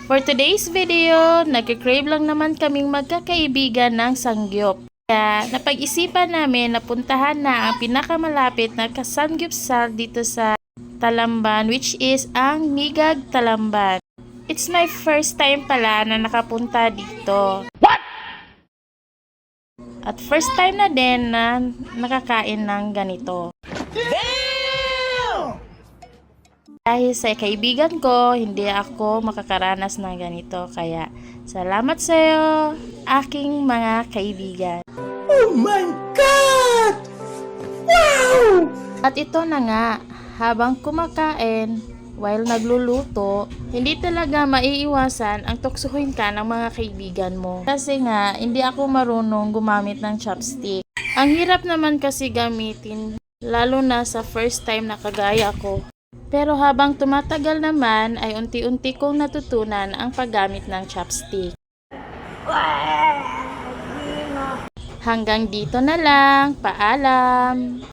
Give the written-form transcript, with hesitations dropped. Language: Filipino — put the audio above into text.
For today's video, nagka-crave lang naman kaming magkakaibigan ng sangyup. Kaya napag-isipan namin na puntahan na ang pinakamalapit na kasamgyupsal dito sa Talamban, which is ang Migag Talamban. It's my first time pala na nakapunta dito. What? At first time na din na nakakain ng ganito. Dahil sa kaibigan ko, hindi ako makakaranas ng ganito. Kaya, salamat sa iyo, aking mga kaibigan. Oh my God! Wow! At ito na nga, habang kumakain, while nagluluto, hindi talaga maiiwasan ang tuksuhin ka ng mga kaibigan mo. Kasi nga, hindi ako marunong gumamit ng chopstick. Ang hirap naman kasi gamitin, lalo na sa first time na kagaya ko. Pero habang tumatagal naman ay unti-unti kong natutunan ang paggamit ng chopstick. Hanggang dito na lang. Paalam!